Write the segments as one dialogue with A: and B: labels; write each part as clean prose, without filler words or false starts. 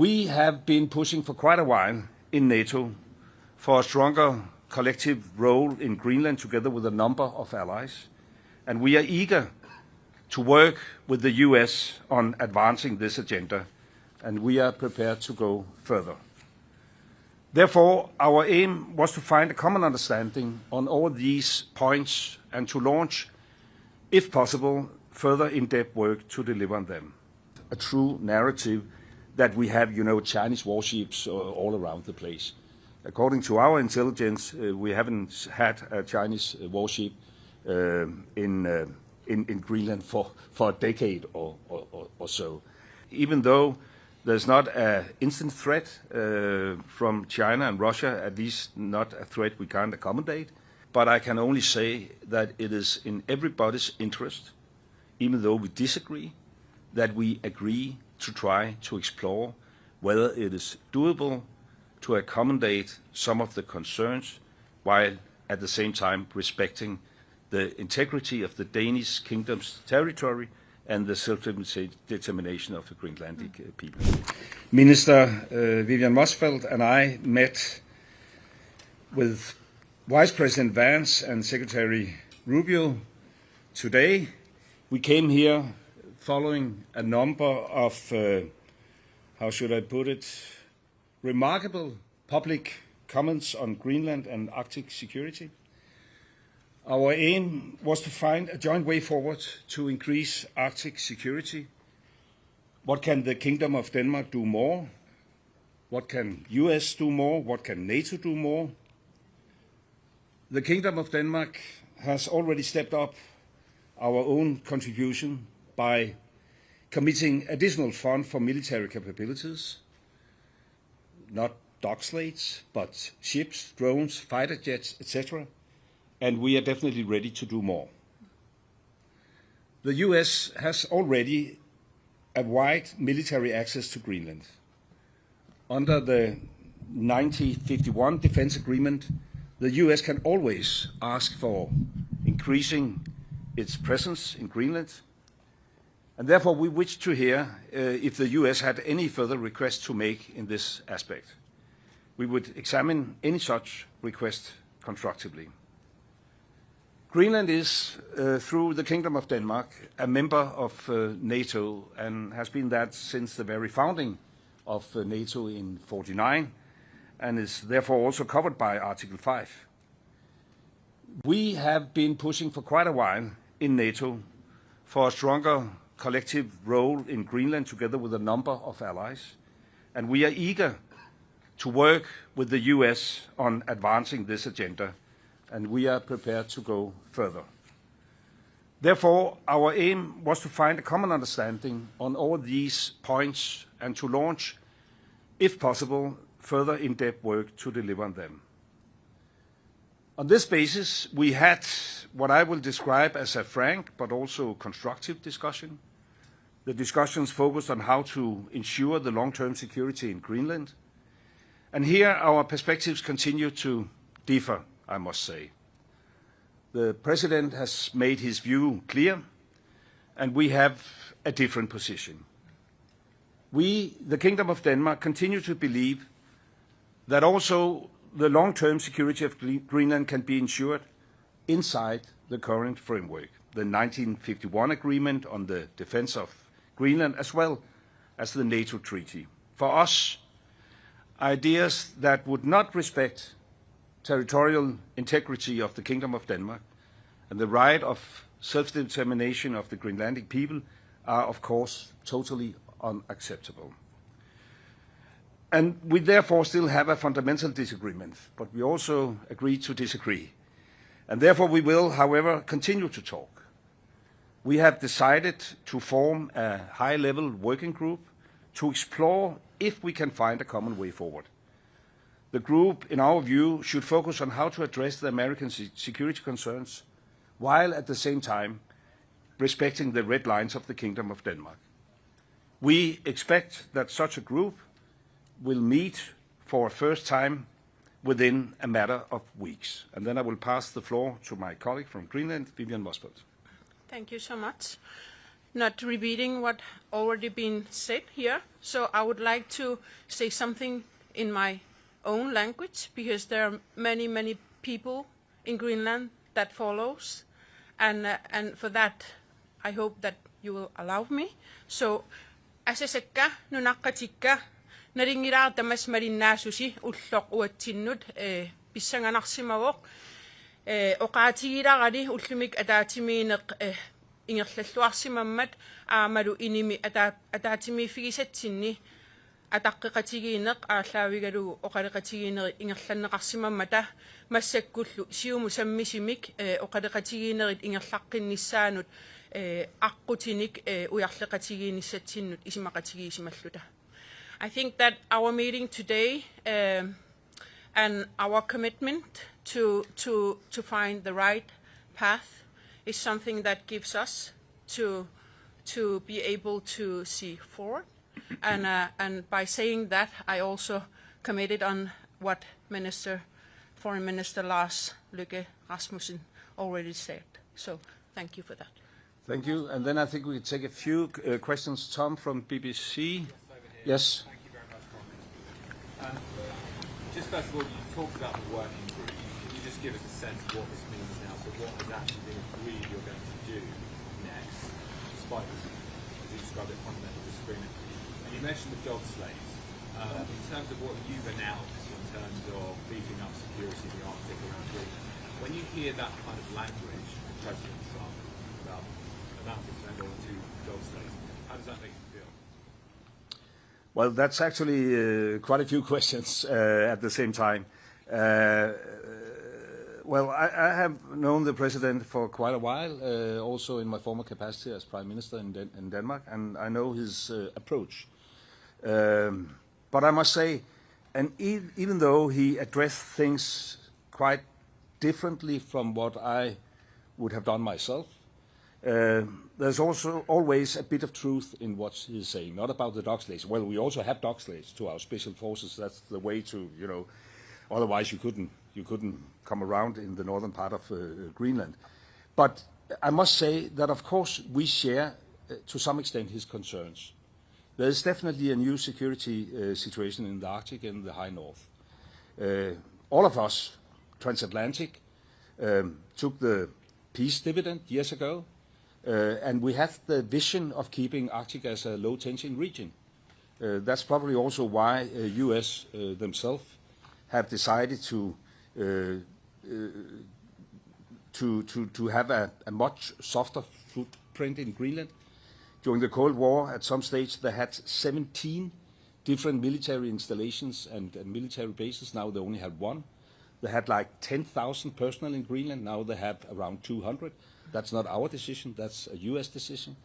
A: We have been pushing for quite a while in NATO for a stronger collective role in Greenland together with a number of allies, and we are eager to work with the US on advancing this agenda, and we are prepared to go further. Therefore, our aim was to find a common understanding on all these points and to launch, if possible, further in-depth work to deliver on them. A true narrative that we have, Chinese warships all around the place. According to our intelligence, we haven't had a Chinese warship in Greenland for a decade or so. Even though there's not an instant threat from China and Russia, at least not a threat we can't accommodate, but I can only say that it is in everybody's interest, even though we disagree, that we agree to try to explore whether it is doable to accommodate some of the concerns while at the same time respecting the integrity of the Danish kingdom's territory and the self-determination of the Greenlandic people. Minister Vivian Motzfeldt and I met with Vice President Vance and Secretary Rubio today. We came here following a number of, remarkable public comments on Greenland and Arctic security. Our aim was to find a joint way forward to increase Arctic security. What can the Kingdom of Denmark do more? What can US do more? What can NATO do more? The Kingdom of Denmark has already stepped up our own contribution by committing additional funds for military capabilities, not dock slates, but ships, drones, fighter jets, etc., and we are definitely ready to do more. The US has already a wide military access to Greenland. Under the 1951 defense agreement, the US can always ask for increasing its presence in Greenland, and therefore we wish to hear if the US had any further requests to make in this aspect. We would examine any such request constructively. Greenland is, through the Kingdom of Denmark, a member of NATO and has been that since the very founding of NATO in 1949 and is therefore also covered by Article 5. We have been pushing for quite a while in NATO for a stronger collective role in Greenland together with a number of allies, and we are eager to work with the US on advancing this agenda, and we are prepared to go further. Therefore, our aim was to find a common understanding on all these points and to launch, if possible, further in-depth work to deliver on them. On this basis, we had what I will describe as a frank but also constructive discussion. The discussions focused on how to ensure the long-term security in Greenland. And here our perspectives continue to differ, I must say. The President has made his view clear, and we have a different position. We, the Kingdom of Denmark, continue to believe that also the long-term security of Greenland can be ensured inside the current framework, the 1951 agreement on the defense of Greenland, as well as the NATO treaty. For us, ideas that would not respect territorial integrity of the Kingdom of Denmark and the right of self-determination of the Greenlandic people are, of course, totally unacceptable. And we therefore still have a fundamental disagreement, but we also agree to disagree. And therefore we will, however, continue to talk. We have decided to form a high-level working group to explore if we can find a common way forward. The group, in our view, should focus on how to address the American security concerns, while at the same time respecting the red lines of the Kingdom of Denmark. We expect that such a group will meet for a first time within a matter of weeks. And then I will pass the floor to my colleague from Greenland, Vivian Motzfeldt.
B: Thank you so much. not repeating what already been said here. So I would like to say something in my own language, because there are many, many people in Greenland that follows, and for that I hope that you will allow me. So asasakka nunaqatikka naringiraarta masmarinnaasusi ulloq uatsinnut pissanganarsimavoq oqaatigilagari ullumik ataatimiineq ingerlalluarsimammat aamalu inimi ataatimiiffigisatsinni атаққиқатигиинеқ ааллаавигалугу оқалеқатигиинери ингерланнеқарсимаммата массаккуллу сиуму саммисимик оқалеқатигиинерит ингерлаққиннissaанут аққутиник уярлеқатигииниссатсиннут исимақатигиисималлута. I think that our meeting today and our commitment to find the right path is something that gives us to be able to see forward. And by saying that, I also committed on what Foreign Minister Lars Løkke Rasmussen already said. So thank you for that.
A: Thank you. And then I think we can take a few questions. Tom from BBC. Yes.
C: Thank you very much, Prime Minister. Just first of all, you talked about the working group. Can you just give us a sense of what this means now? So what has actually been agreed you're going to do next, despite this, as you described it, fundamental disagreement? You mentioned the job slates. In terms of what you've announced in terms of beefing up security in the Arctic around Greenland, when you hear that kind of language from President Trump about to spend all the 2 job slates, how does that make you feel?
A: Well, that's actually quite a few questions at the same time. Well, I have known the President for quite a while, also in my former capacity as Prime Minister in Denmark, and I know his approach. But I must say, and even though he addressed things quite differently from what I would have done myself, there's also always a bit of truth in what he's saying, not about the dog slates. Well, we also have dog slates to our special forces. That's the way to, otherwise you couldn't come around in the northern part of Greenland. But I must say that, of course, we share to some extent his concerns. There is definitely a new security situation in the Arctic and the high north. All of us, transatlantic, took the peace dividend years ago, and we have the vision of keeping Arctic as a low-tension region. That's probably also why U.S. themselves have decided to have a much softer footprint in Greenland. During the Cold War, at some stage, they had 17 different military installations and military bases. Now they only have 1. They had like 10,000 personnel in Greenland. Now they have around 200. That's not our decision. That's a U.S. decision.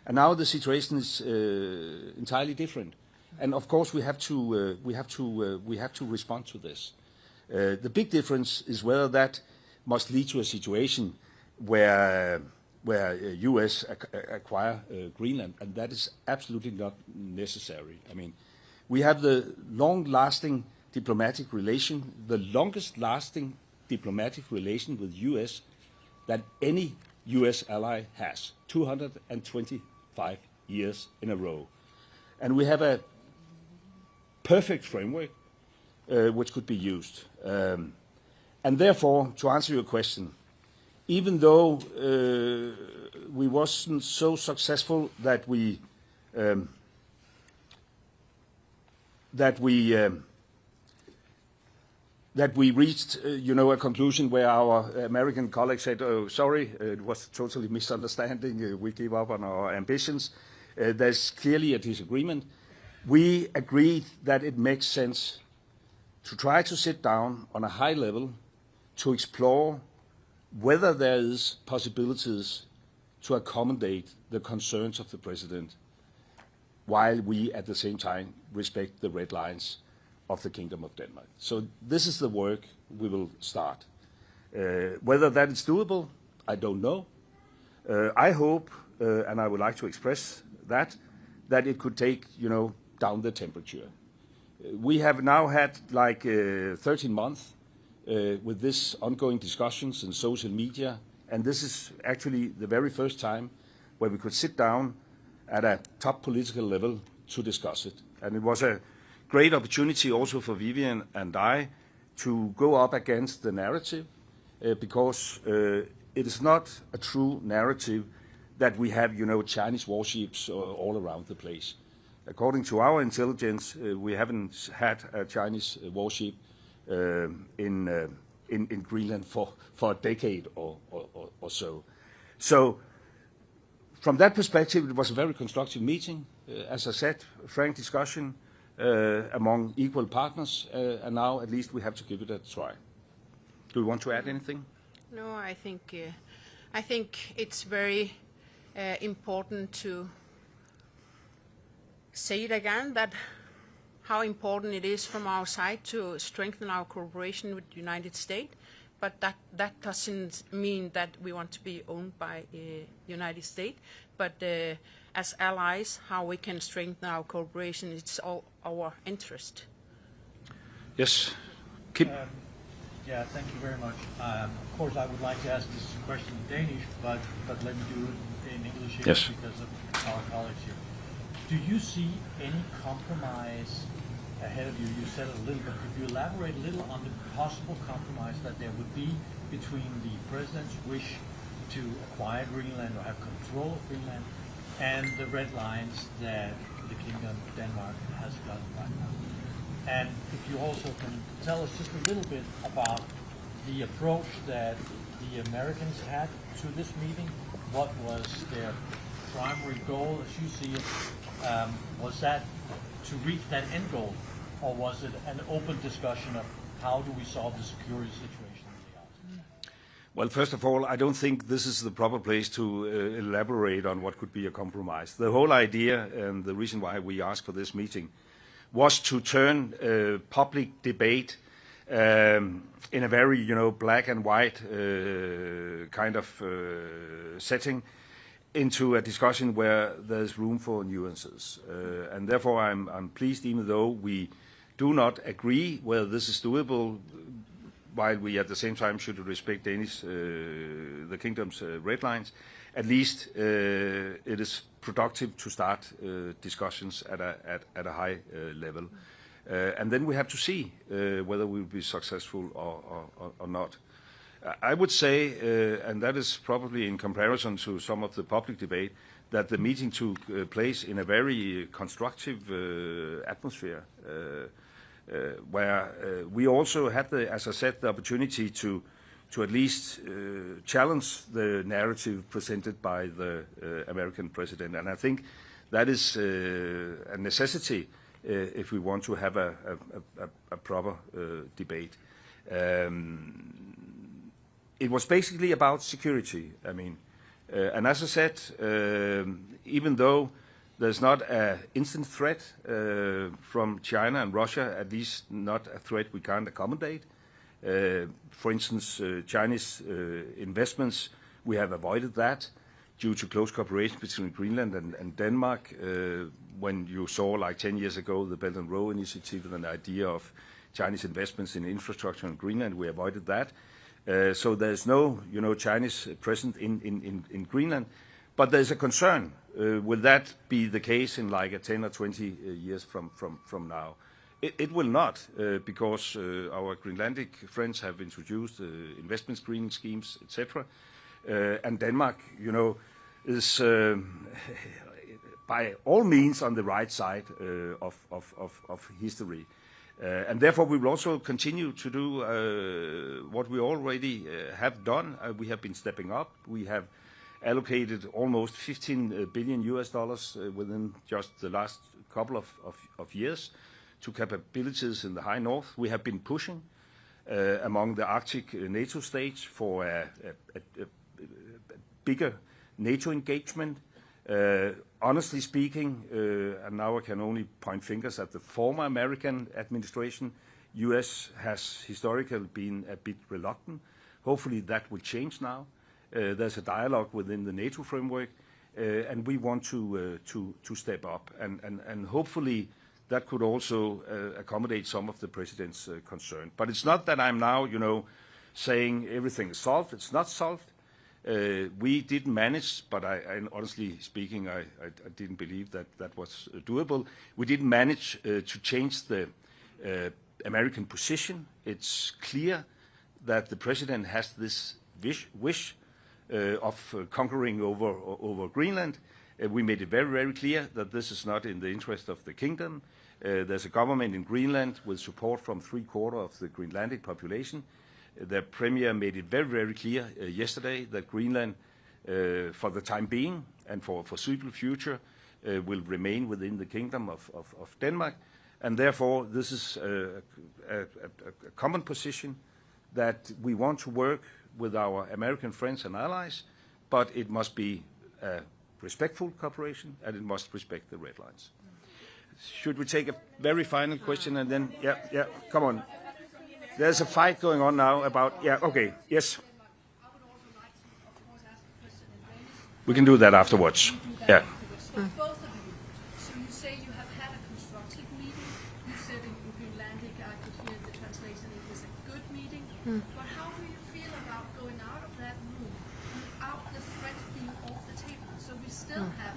A: And now the situation is entirely different. And of course, we have to respond to this. The big difference is whether that must lead to a situation where U.S. acquire Greenland, and that is absolutely not necessary. I mean, we have the long-lasting diplomatic relation, the longest-lasting diplomatic relation with U.S. that any U.S. ally has, 225 years in a row. And we have a perfect framework which could be used. And therefore, to answer your question, even though we wasn't so successful that we reached, a conclusion where our American colleagues said, "Oh, sorry, it was totally misunderstanding. We gave up on our ambitions." There's clearly a disagreement. We agreed that it makes sense to try to sit down on a high level to explore whether there is possibilities to accommodate the concerns of the President while we at the same time respect the red lines of the Kingdom of Denmark. So this is the work we will start. Whether that is doable, I don't know. I hope, and I would like to express that it could take, down the temperature. We have now had like 13 months with this ongoing discussions in social media, and this is actually the very first time where we could sit down at a top political level to discuss it. And it was a great opportunity also for Vivian and I to go up against the narrative because it is not a true narrative that we have, Chinese warships all around the place. According to our intelligence, we haven't had a Chinese warship in Greenland for a decade or so. So, from that perspective, it was a very constructive meeting. As I said, frank discussion among equal partners, and now at least we have to give it a try. Do you want to add anything?
B: No, I think it's very important to say it again that how important it is from our side to strengthen our cooperation with the United States, but that doesn't mean that we want to be owned by the United States, but as allies, how we can strengthen our cooperation, it's all our interest.
A: Yes, Kim.
D: Yeah, thank you very much. Of course, I would like to ask this question in Danish, but let me do it in English here because of our colleagues here. Do you see any compromise ahead of you? You said it a little bit. Could you elaborate a little on the possible compromise that there would be between the president's wish to acquire Greenland or have control of Greenland and the red lines that the Kingdom of Denmark has got right now? And if you also can tell us just a little bit about the approach that the Americans had to this meeting. What was their primary goal, as you see it? Was that to reach that end goal, or was it an open discussion of how do we solve the security situation in the Arctic?
A: Well, first of all, I don't think this is the proper place to elaborate on what could be a compromise. The whole idea and the reason why we asked for this meeting was to turn public debate in a very, black and white kind of setting into a discussion where there's room for nuances. And therefore, I'm pleased, even though we do not agree whether this is doable, while we at the same time should respect the Kingdom's red lines, at least it is productive to start discussions at a high level. And then we have to see whether we will be successful or not. I would say, and that is probably in comparison to some of the public debate, that the meeting took place in a very constructive atmosphere, where we also had, as I said, the opportunity to at least challenge the narrative presented by the American president. And I think that is a necessity if we want to have a proper debate. It was basically about security. I mean, and as I said, even though there's not an instant threat from China and Russia, at least not a threat we can't accommodate. For instance, Chinese investments, we have avoided that due to close cooperation between Greenland and Denmark. When you saw, like 10 years ago, the Belt and Road Initiative and the idea of Chinese investments in infrastructure in Greenland, we avoided that. So there's no, Chinese presence in Greenland. But there's a concern. Will that be the case in like 10 or 20 years from now? It will not, because our Greenlandic friends have introduced investment screening schemes, etc. And Denmark, is by all means on the right side of history. And therefore, we will also continue to do what we already have done. We have been stepping up. We have allocated almost $15 billion within just the last couple of years to capabilities in the high north. We have been pushing among the Arctic NATO states for a bigger NATO engagement. Honestly speaking, and now I can only point fingers at the former American administration, U.S. has historically been a bit reluctant. Hopefully that will change now. There's a dialogue within the NATO framework, and we want to step up. And hopefully that could also accommodate some of the president's concern. But it's not that I'm now, saying everything is solved. It's not solved. We didn't manage, but I honestly speaking, I didn't believe that was doable. We didn't manage to change the American position. It's clear that the president has this wish of conquering over Greenland. We made it very, very clear that this is not in the interest of the kingdom. There's a government in Greenland with support from 3/4 of the Greenlandic population. The premier made it very, very clear yesterday that Greenland, for the time being and for foreseeable future, will remain within the kingdom of Denmark. And therefore, this is a common position that we want to work with our American friends and allies, but it must be a respectful cooperation and it must respect the red lines. Should we take a very final question and then, yeah, come on. There's a fight going on now about, okay, yes. We can do that afterwards. Yeah.
E: Both of you. So you say you have had a constructive meeting. You said in Greenlandic, I could hear the translation, it was a good meeting. But how do you feel about going out of that room without the threat being off the table? So we still have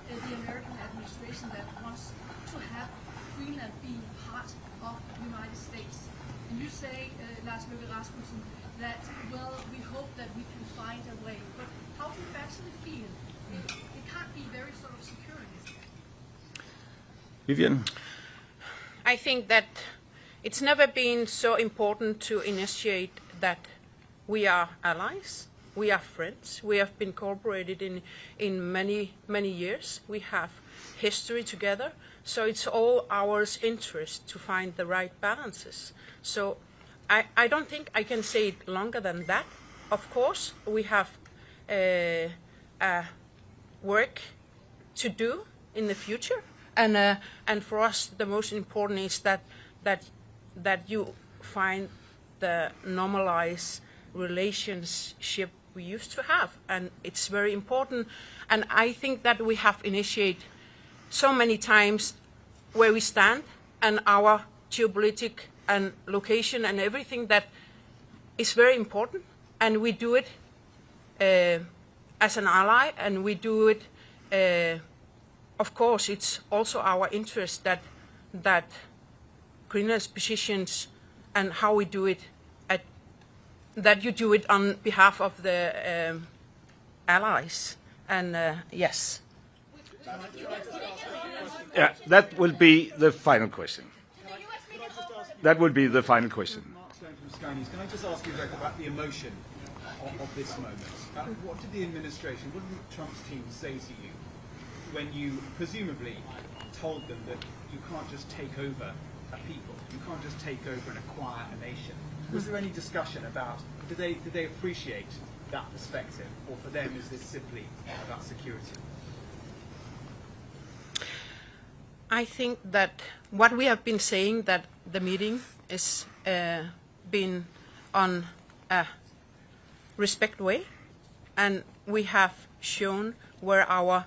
E: the American administration that wants to have Greenland being part of the United States. And you say, Lars Rasmussen, that, well, we hope that we can find a way. But how do you actually feel? It can't be very sort of secure in this way.
A: Vivian?
B: I think that it's never been so important to initiate that we are allies, we are friends, we have been cooperated in many years, we have history together, so it's all our interest to find the right balances. So I don't think I can say it longer than that. Of course, we have work to do in the future, and for us the most important is that you find the normalized relationship we used to have, and it's very important. And I think that we have initiated so many times where we stand and our geopolitics and location and everything that is very important, and we do it as an ally, and we do it, of course, it's also our interest that Greenland's positions and how we do it, that you do it on behalf of the allies. And yes.
A: Yeah, that will be the final question. That will be the final question.
F: Can I just ask you, Løkke, about the emotion of this moment? What did the administration, what did Trump's team say to you when you presumably told them that you can't just take over a people, you can't just take over and acquire a nation? Was there any discussion about, did they appreciate that perspective, or for them is this simply about security?
B: I think that what we have been saying, that the meeting is been on a respect way, and we have shown where our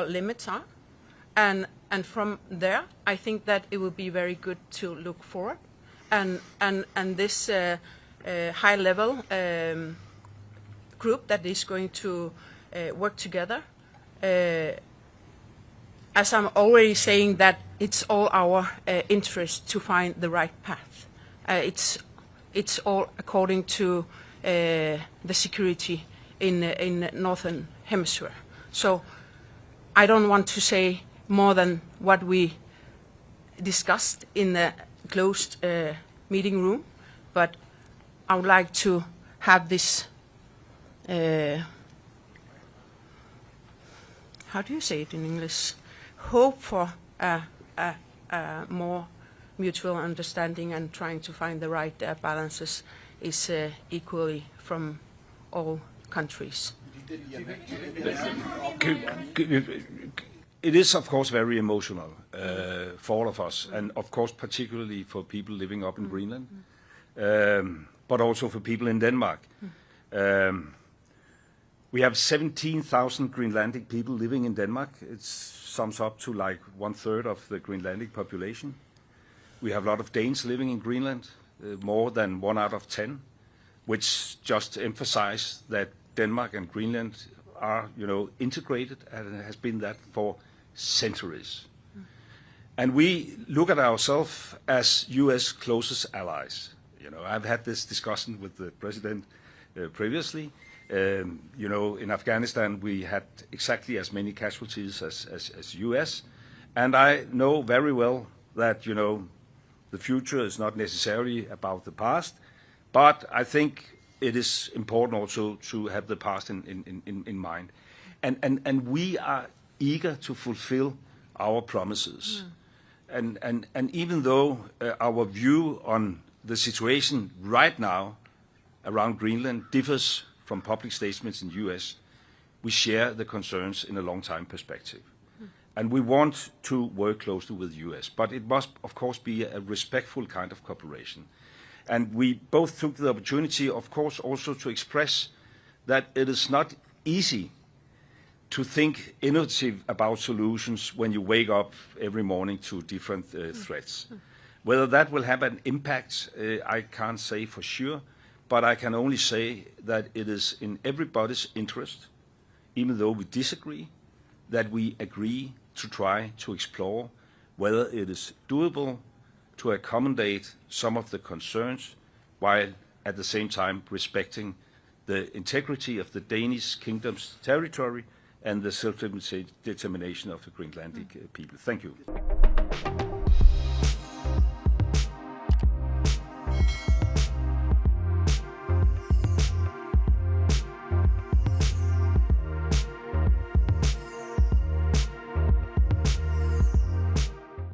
B: limits are, and from there I think that it will be very good to look forward, and this high level group that is going to work together. As I'm already saying, that it's all our interest to find the right path. It's all according to the security in Northern Hemisphere. So I don't want to say more than what we discussed in the closed meeting room, but I would like to have this. How do you say it in English? Hope for a more mutual understanding and trying to find the right balances is equally from all countries.
A: It is, of course, very emotional for all of us, and of course particularly for people living up in Greenland, but also for people in Denmark. We have 17,000 Greenlandic people living in Denmark. It sums up to like 1/3 of the Greenlandic population. We have a lot of Danes living in Greenland, more than 1 out of 10. which just emphasize that Denmark and Greenland are, integrated, and it has been that for centuries. And we look at ourselves as U.S. closest allies. I've had this discussion with the president previously. In Afghanistan we had exactly as many casualties as U.S. And I know very well that, the future is not necessarily about the past, but I think it is important also to have the past in mind. And we are eager to fulfill our promises. And even though our view on the situation right now around Greenland differs from public statements in the U.S., we share the concerns in a long-time perspective. And we want to work closely with the U.S., but it must, of course, be a respectful kind of cooperation. And we both took the opportunity, of course, also to express that it is not easy to think innovative about solutions when you wake up every morning to different threats. Whether that will have an impact, I can't say for sure, but I can only say that it is in everybody's interest, even though we disagree, that we agree to try to explore whether it is doable to accommodate some of the concerns while at the same time respecting the integrity of the Danish kingdom's territory and the self-determination of the Greenlandic people. Thank you.